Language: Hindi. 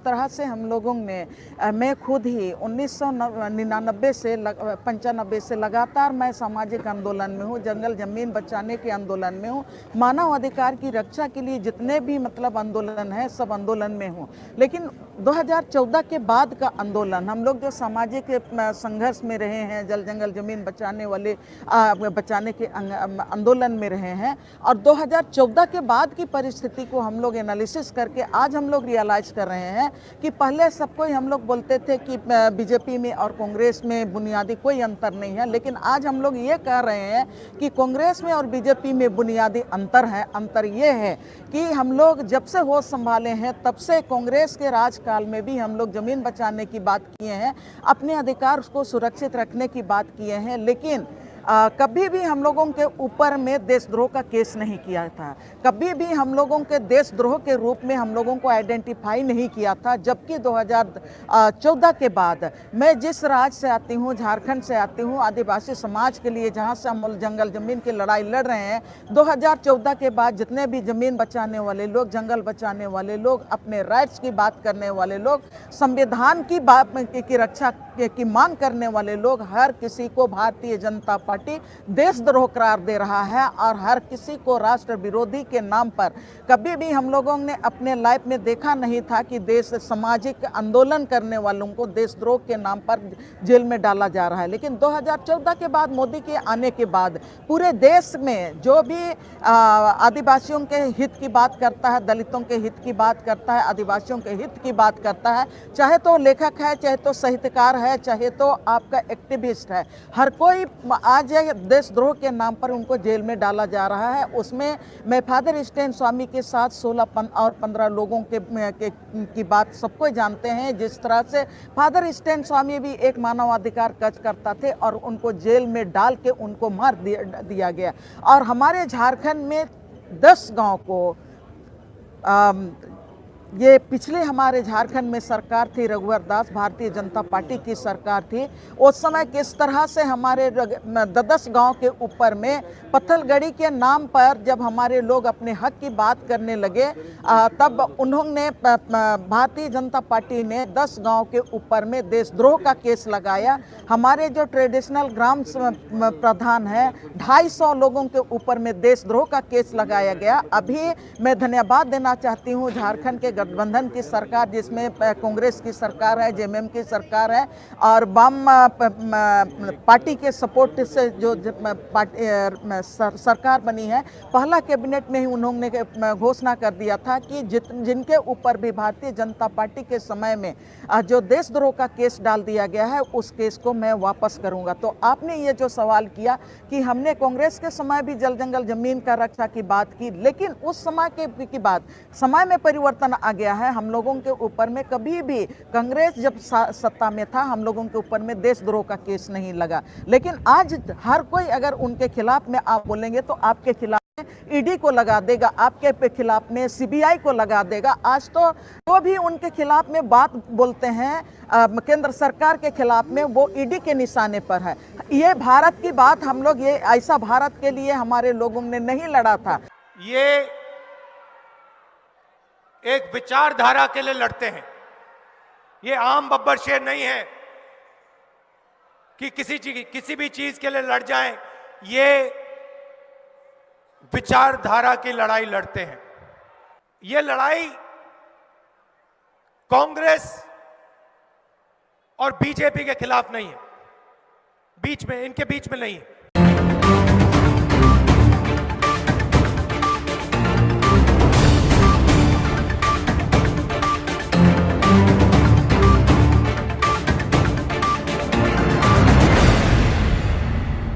तरह से हम लोगों ने मैं खुद ही 1999 से 95 से लगातार मैं सामाजिक आंदोलन में हूँ, जंगल जमीन बचाने के आंदोलन में हूँ, मानव अधिकार की रक्षा के लिए जितने भी मतलब आंदोलन है सब आंदोलन में हूँ। लेकिन 2014 के बाद का आंदोलन, हम लोग जो सामाजिक संघर्ष में रहे हैं, जल जंगल जमीन बचाने के आंदोलन में रहे हैं, और 2014 के बाद की परिस्थिति को हम लोग एनालिसिस करके आज हम लोग रियलाइज कर रहे हैं कि पहले सबको हम लोग बोलते थे कि बीजेपी में और कांग्रेस में बुनियादी कोई अंतर नहीं है, लेकिन आज हम लोग ये कह रहे हैं कि कांग्रेस में और बीजेपी में बुनियादी अंतर है। अंतर ये है कि हम लोग जब से होश संभाले हैं तब से कांग्रेस के राजकाल में भी हम लोग जमीन बचाने की बात किए हैं, अपने अधिकार को सुरक्षित रखने की बात किए हैं, लेकिन कभी भी हम लोगों के ऊपर में देशद्रोह का केस नहीं किया था। कभी भी हम लोगों के देशद्रोह के रूप में हम लोगों को आइडेंटिफाई नहीं किया था। जबकि 2014 के बाद मैं जिस राज्य से आती हूँ, झारखंड से आती हूँ, आदिवासी समाज के लिए जहाँ से हम जंगल जमीन की लड़ाई लड़ रहे हैं, 2014 के बाद जितने भी जमीन बचाने वाले लोग, जंगल बचाने वाले लोग, अपने राइट्स की बात करने वाले लोग, संविधान की बात की रक्षा की मांग करने वाले लोग, हर किसी को भारतीय जनता पार्टी देशद्रोह करार दे रहा है और हर किसी को राष्ट्र विरोधी के नाम पर कभी भी हम लोगों ने अपने लाइफ में देखा नहीं था कि देश सामाजिक आंदोलन करने वालों को देशद्रोह के नाम पर जेल में डाला जा रहा है। लेकिन 2014 के बाद, मोदी के आने के बाद, पूरे देश में जो भी आदिवासियों के हित की बात करता है, दलितों के हित की बात करता है, आदिवासियों के हित की बात करता है, चाहे तो लेखक है, चाहे तो साहित्यकार है, चाहे तो आपका एक्टिविस्ट है, हर कोई आज देशद्रोह के नाम पर उनको जेल में डाला जा रहा है। उसमें मैं फादर स्टैन स्वामी के साथ 16 और 15 लोगों की बात सबको जानते हैं। जिस तरह से फादर स्टैन स्वामी भी एक मानवाधिकार कार्यकर्ता थे और उनको जेल में डाल के उनको मार दिया गया। और हमारे झारखंड में 10 गांव को ये पिछले हमारे झारखंड में सरकार थी, रघुवर दास, भारतीय जनता पार्टी की सरकार थी। उस समय किस तरह से हमारे 10 गांव के ऊपर में पत्थलगड़ी के नाम पर जब हमारे लोग अपने हक की बात करने लगे, तब उन्होंने, भारतीय जनता पार्टी ने 10 गांव के ऊपर में देशद्रोह का केस लगाया। हमारे जो ट्रेडिशनल ग्राम प्रधान है, 250 लोगों के ऊपर में देशद्रोह का केस लगाया गया। अभी मैं धन्यवाद देना चाहती हूँ झारखंड के गठबंधन की सरकार, जिसमें कांग्रेस की सरकार है, जेएमएम की सरकार है और वाम पार्टी के सपोर्ट से जो सरकार बनी है। पहला कैबिनेट में ही उन्होंने घोषणा कर दिया था कि जिनके ऊपर भी भारतीय जनता पार्टी के समय में जो देशद्रोह का केस डाल दिया गया है, उस केस को मैं वापस करूंगा। तो आपने ये जो सवाल किया कि हमने कांग्रेस के समय भी जल जंगल जमीन का रक्षा की बात की, लेकिन उस समय की बात, समय में परिवर्तन आ गया है। हम लोगों के ऊपर में कभी भी, कांग्रेस जब सत्ता में था, हम लोगों के ऊपर में देशद्रोह का केस नहीं लगा। लेकिन आज हर कोई अगर उनके खिलाफ में आप बोलेंगे तो आपके खिलाफ ईडी को लगा देगा, आपके खिलाफ में सीबीआई को लगा देगा। आज तो जो भी उनके खिलाफ में बात बोलते हैं केंद्र सरकार के खिलाफ में, वो ईडी के निशाने पर है। ये भारत की बात, हम लोग ये ऐसा भारत के लिए हमारे लोगों ने नहीं लड़ा था। ये एक विचारधारा के लिए लड़ते हैं। ये आम बब्बर शेर नहीं है कि किसी भी चीज के लिए लड़ जाएं। ये विचारधारा की लड़ाई लड़ते हैं। ये लड़ाई कांग्रेस और बीजेपी के खिलाफ नहीं है, इनके बीच में नहीं है।